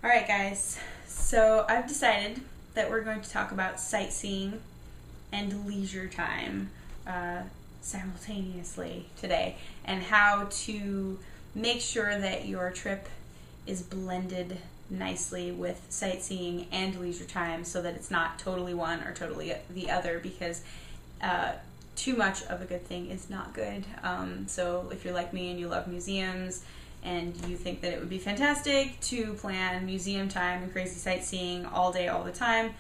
Alright guys, so I've decided that we're going to talk about sightseeing and leisure time simultaneously today, and how to make sure that your trip is blended nicely with sightseeing and leisure time so that it's not totally one or totally the other, because too much of a good thing is not good. So if you're like me and you love museums and you think that it would be fantastic to plan museum time and crazy sightseeing all day, all the time,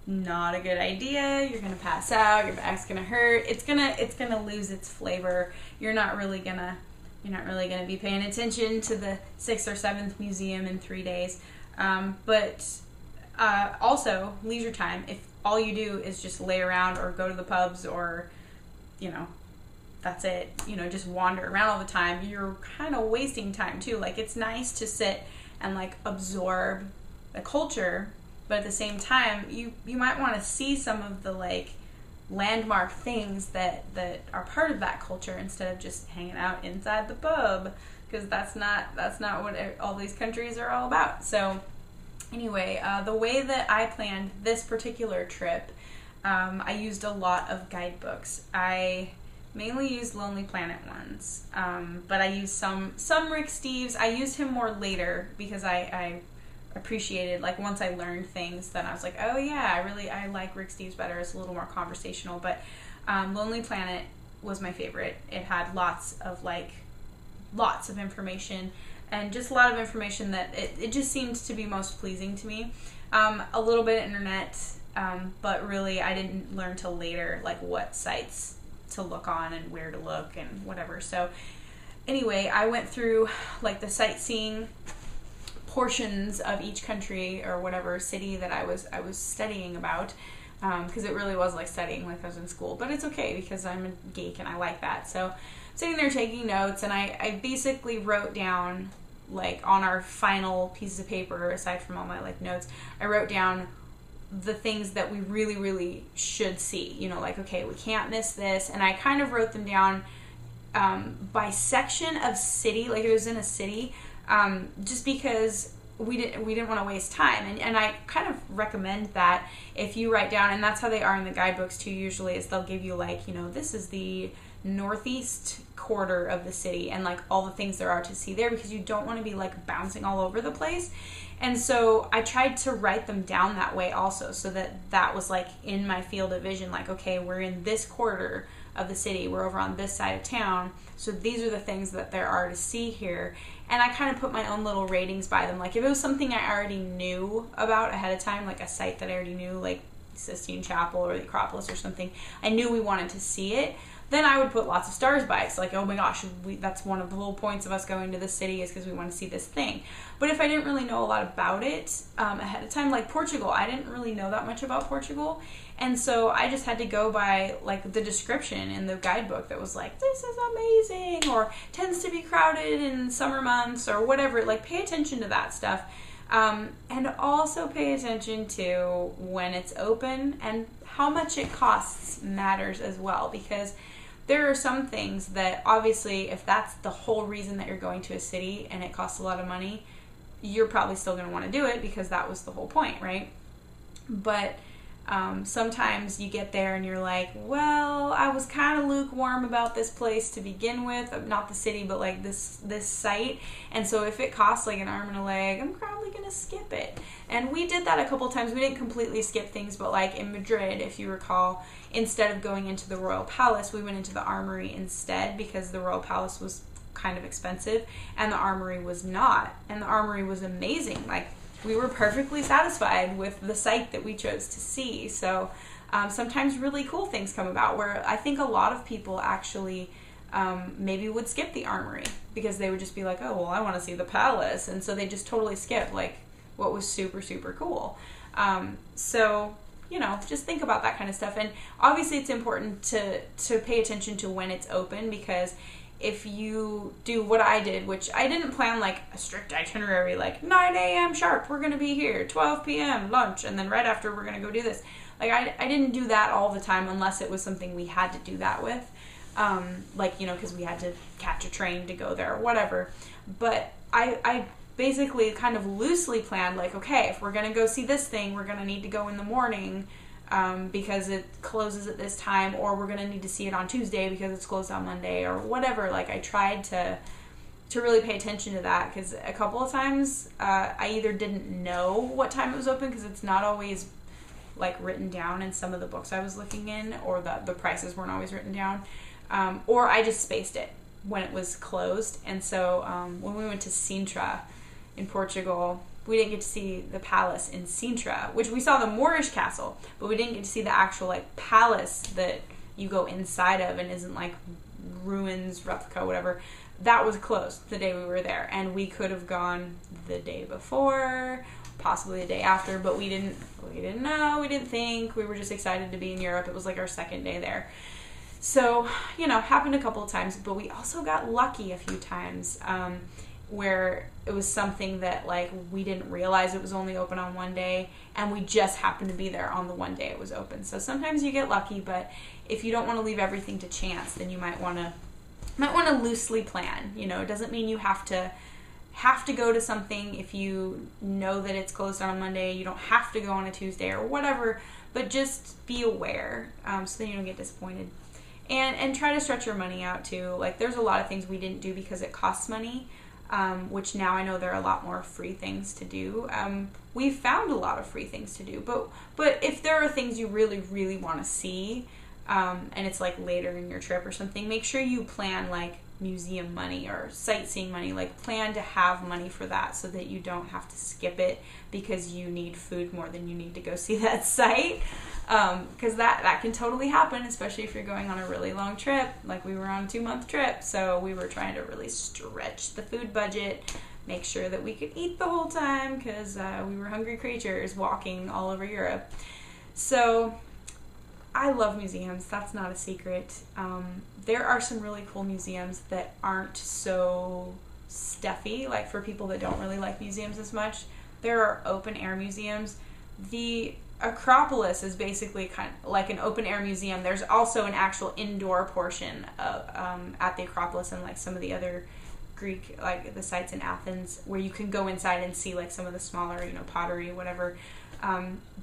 not a good idea. You're gonna pass out. Your back's gonna hurt. It's gonna lose its flavor. You're not really gonna be paying attention to the 6th or 7th museum in 3 days. But also leisure time. If all you do is just lay around or go to the pubs or, that's it, just wander around all the time, you're kind of wasting time too. Like, it's nice to sit and like absorb the culture, but at the same time you might want to see some of the like landmark things that are part of that culture instead of just hanging out inside the pub, because that's not what all these countries are all about. So anyway, the way that I planned this particular trip, I used a lot of guidebooks. I mainly used Lonely Planet ones, but I used some Rick Steves. I used him more later because I appreciated, like, once I learned things, then I was like, oh yeah, I like Rick Steves better. It's a little more conversational. But Lonely Planet was my favorite. It had lots of information, and just a lot of information that it just seemed to be most pleasing to me. A little bit of internet, but really I didn't learn till later, like, what sites to look on and where to look and whatever. So anyway, I went through like the sightseeing portions of each country or whatever city that I was studying about, because it really was like studying like I was in school. But it's okay because I'm a geek and I like that. So sitting there taking notes, and I basically wrote down, like, on our final pieces of paper, aside from all my like notes, I wrote down the things that we really, really should see. Like, okay, we can't miss this. And I kind of wrote them down by section of city, like it was in a city, just because we didn't want to waste time. And I kind of recommend that if you write down, and that's how they are in the guidebooks too, usually, is they'll give you like, this is the northeast quarter of the city and like all the things there are to see there, because you don't want to be like bouncing all over the place. And so I tried to write them down that way also, so that was like in my field of vision, like, okay, we're in this quarter of the city, we're over on this side of town, so these are the things that there are to see here. And I kind of put my own little ratings by them. Like, if it was something I already knew about ahead of time, like a site that I already knew, like Sistine Chapel or the Acropolis or something, I knew we wanted to see it, then I would put lots of stars by it. So like, oh my gosh, that's one of the whole points of us going to this city, is because we want to see this thing. But if I didn't really know a lot about it ahead of time, like Portugal, I didn't really know that much about Portugal. And so I just had to go by like the description in the guidebook that was like, this is amazing, or tends to be crowded in summer months, or whatever. Like, pay attention to that stuff. And also pay attention to when it's open, and how much it costs matters as well, because there are some things that, obviously, if that's the whole reason that you're going to a city and it costs a lot of money, you're probably still going to want to do it because that was the whole point, right? But sometimes you get there and you're like, well, I was kind of lukewarm about this place to begin with, not the city, but like this site. And so if it costs like an arm and a leg, I'm probably going to skip it. And we did that a couple times. We didn't completely skip things, but like in Madrid, if you recall, instead of going into the Royal Palace, we went into the Armory instead, because the Royal Palace was kind of expensive and the Armory was not. And the Armory was amazing. Like, we were perfectly satisfied with the site that we chose to see. So sometimes really cool things come about, where I think a lot of people actually maybe would skip the Armory because they would just be like, oh, well, I want to see the palace. And so they just totally skip like what was super, super cool. So, just think about that kind of stuff. And obviously it's important to pay attention to when it's open, because if you do what I did, which I didn't plan like a strict itinerary, like 9 a.m. sharp, we're going to be here, 12 p.m. lunch, and then right after we're going to go do this. Like, I didn't do that all the time unless it was something we had to do that with. Because we had to catch a train to go there or whatever. But I basically kind of loosely planned, like, okay, if we're going to go see this thing, we're going to need to go in the morning because it closes at this time, or we're going to need to see it on Tuesday because it's closed on Monday, or whatever. Like, I tried to really pay attention to that, because a couple of times I either didn't know what time it was open, because it's not always like written down in some of the books I was looking in, or the prices weren't always written down, or I just spaced it when it was closed. And so when we went to Sintra in Portugal, we didn't get to see the palace in Sintra, which we saw the Moorish castle, but we didn't get to see the actual like palace that you go inside of and isn't like ruins, replica, whatever. That was closed the day we were there, and we could have gone the day before, possibly the day after, but we didn't know, we didn't think. We were just excited to be in Europe. It was like our second day there. So, happened a couple of times, but we also got lucky a few times where it was something that like we didn't realize it was only open on one day, and we just happened to be there on the one day it was open. So sometimes you get lucky, but if you don't want to leave everything to chance, then you might want to loosely plan. It doesn't mean you have to go to something if you know that it's closed on a Monday. You don't have to go on a Tuesday or whatever, but just be aware so that you don't get disappointed. And try to stretch your money out too. Like, there's a lot of things we didn't do because it costs money, which now I know there are a lot more free things to do. We've found a lot of free things to do, but if there are things you really, really want to see, and it's like later in your trip or something, make sure you plan like museum money or sightseeing money. Like, plan to have money for that so that you don't have to skip it because you need food more than you need to go see that site, because that can totally happen, especially if you're going on a really long trip. Like, we were on a 2-month trip, so we were trying to really stretch the food budget, make sure that we could eat the whole time, because we were hungry creatures walking all over Europe. So I love museums. That's not a secret. There are some really cool museums that aren't so stuffy, like for people that don't really like museums as much. There are open air museums. The Acropolis is basically kind of like an open air museum. There's also an actual indoor portion of at the Acropolis and like some of the other Greek, like the sites in Athens, where you can go inside and see like some of the smaller, pottery, whatever.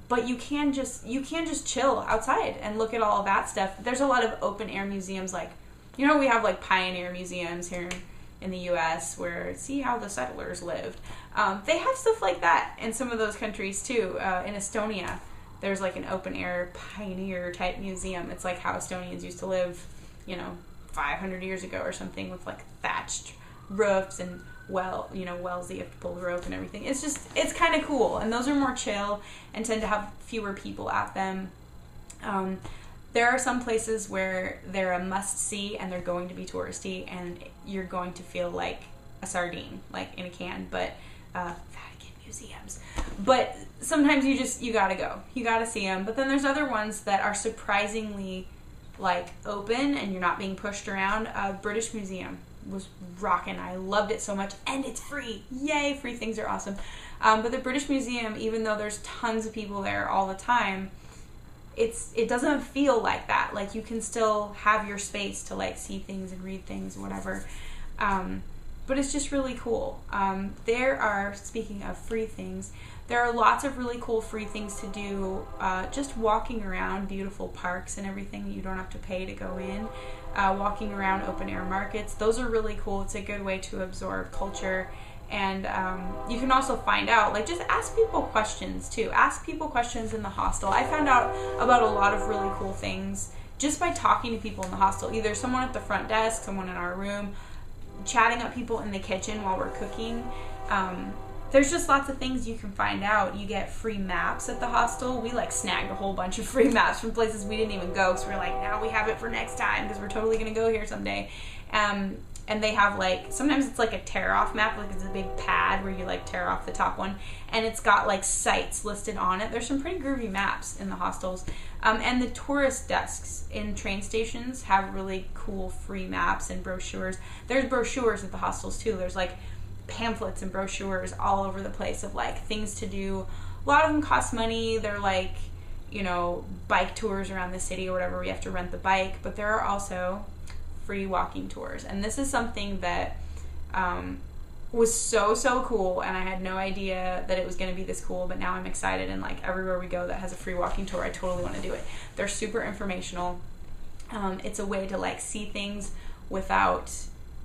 But you can just chill outside and look at all of that stuff. There's a lot of open air museums, like, we have like pioneer museums here in the U.S. where see how the settlers lived. They have stuff like that in some of those countries too. In Estonia, there's like an open air pioneer type museum. It's like how Estonians used to live, 500 years ago or something, with like thatched roofs and wells that you have to pull the rope and everything. It's kind of cool, and those are more chill and tend to have fewer people at them. There are some places where they're a must-see and they're going to be touristy, and you're going to feel like a sardine, like in a can, but Vatican museums. But sometimes you gotta go. You gotta see them. But then there's other ones that are surprisingly like open and you're not being pushed around. British Museum was rocking. I loved it so much, and it's free. Yay, free things are awesome. But the British Museum, even though there's tons of people there all the time, it doesn't feel like that. Like, you can still have your space to like see things and read things, whatever. But it's just really cool. There are, speaking of free things, there are lots of really cool free things to do, just walking around beautiful parks and everything. You don't have to pay to go in. Walking around open air markets, those are really cool. It's a good way to absorb culture. And you can also find out, like, just ask people questions too. Ask people questions in the hostel. I found out about a lot of really cool things just by talking to people in the hostel. Either someone at the front desk, someone in our room, chatting up people in the kitchen while we're cooking. There's just lots of things you can find out. You get free maps at the hostel. We like snagged a whole bunch of free maps from places we didn't even go, because we're like, now we have it for next time because we're totally going to go here someday. And they have like, sometimes it's like a tear off map, like it's a big pad where you like tear off the top one, and it's got like sites listed on it. There's some pretty groovy maps in the hostels. And the tourist desks in train stations have really cool free maps and brochures. There's brochures at the hostels too. There's like pamphlets and brochures all over the place of like things to do. A lot of them cost money. They're like, bike tours around the city or whatever, where you have to rent the bike, but there are also free walking tours. And this is something that was so cool, and I had no idea that it was going to be this cool, but now I'm excited, and like everywhere we go that has a free walking tour, I totally want to do it. They're super informational. It's a way to like see things without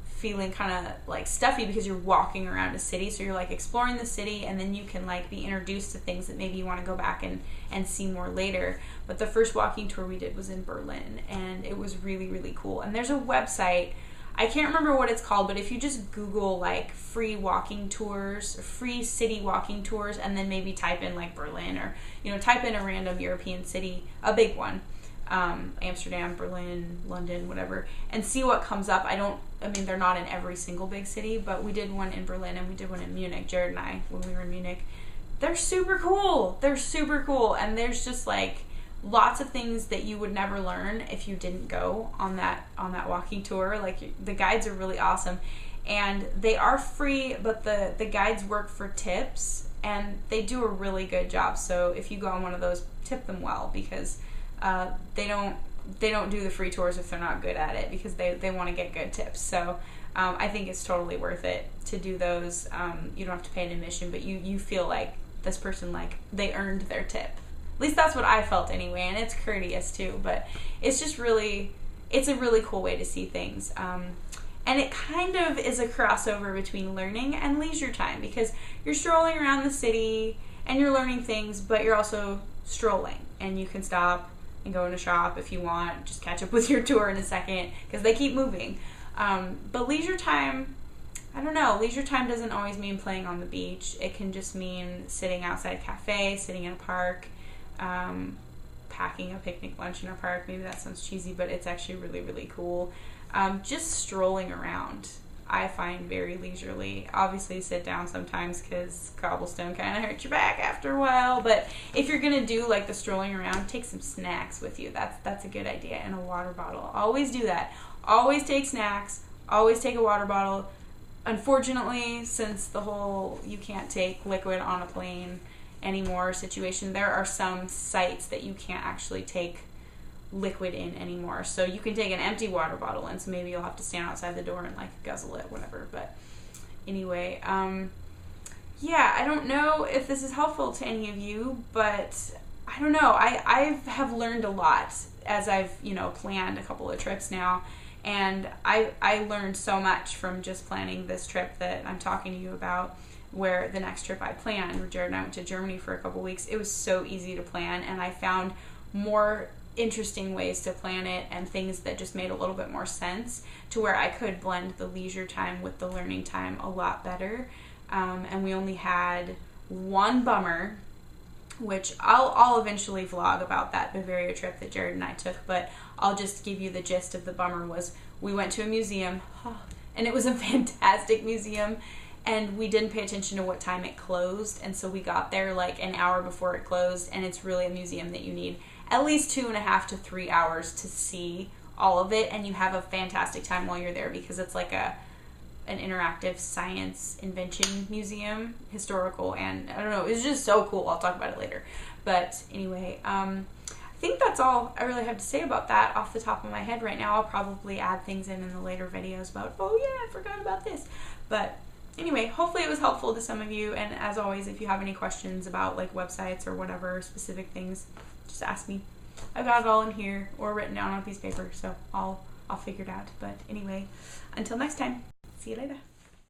feeling kind of like stuffy, because you're walking around a city, so you're like exploring the city, and then you can like be introduced to things that maybe you want to go back and see more later. But the first walking tour we did was in Berlin, and it was really cool. And there's a website, I can't remember what it's called, but if you just Google like free walking tours, free city walking tours, and then maybe type in like Berlin, or type in a random European city, a big one, Amsterdam, Berlin, London, whatever, and see what comes up. I mean, they're not in every single big city, but we did one in Berlin and we did one in Munich, Jared and I, when we were in Munich. They're super cool. And there's just like lots of things that you would never learn if you didn't go on that walking tour. Like, the guides are really awesome, and they are free, but the guides work for tips, and they do a really good job. So if you go on one of those, tip them well, because they don't do the free tours if they're not good at it, because they want to get good tips. So I think it's totally worth it to do those. You don't have to pay an admission, but you feel like this person, like, they earned their tip. At least that's what I felt anyway, and it's courteous too, but it's just it's a really cool way to see things. And it kind of is a crossover between learning and leisure time, because you're strolling around the city and you're learning things, but you're also strolling, and you can stop and go in a shop if you want, just catch up with your tour in a second, because they keep moving. But leisure time, I don't know, leisure time doesn't always mean playing on the beach. It can just mean sitting outside a cafe, sitting in a park, packing a picnic lunch in a park. Maybe that sounds cheesy, but it's actually really cool. Just strolling around, I find very leisurely. Obviously sit down sometimes, because cobblestone kind of hurts your back after a while, but if you're gonna do like the strolling around, take some snacks with you. That's a good idea, and a water bottle. Always do that. Always take snacks, always take a water bottle. Unfortunately, since the whole you can't take liquid on a plane anymore situation, there are some sites that you can't actually take liquid in anymore, so you can take an empty water bottle in, so maybe you'll have to stand outside the door and like guzzle it, whatever. But anyway, yeah, I don't know if this is helpful to any of you, but I don't know, I have learned a lot as I've planned a couple of trips now, and I learned so much from just planning this trip that I'm talking to you about. Where the next trip I planned, where Jared and I went to Germany for a couple weeks, it was so easy to plan, and I found more interesting ways to plan it, and things that just made a little bit more sense, to where I could blend the leisure time with the learning time a lot better. And we only had one bummer, which I'll eventually vlog about that Bavaria trip that Jared and I took, but I'll just give you the gist of the bummer. Was we went to a museum, and it was a fantastic museum, and we didn't pay attention to what time it closed, and so we got there like an hour before it closed, and it's really a museum that you need at least 2.5 to 3 hours to see all of it, and you have a fantastic time while you're there, because it's like an interactive science invention museum, historical, and I don't know, it's just so cool. I'll talk about it later. But anyway, I think that's all I really have to say about that off the top of my head right now. I'll probably add things in the later videos about, oh yeah, I forgot about this. But anyway, hopefully it was helpful to some of you, and as always, if you have any questions about like websites or whatever specific things, just ask me. I've got it all in here or written down on a piece of paper, so I'll figure it out. But anyway, until next time, see you later.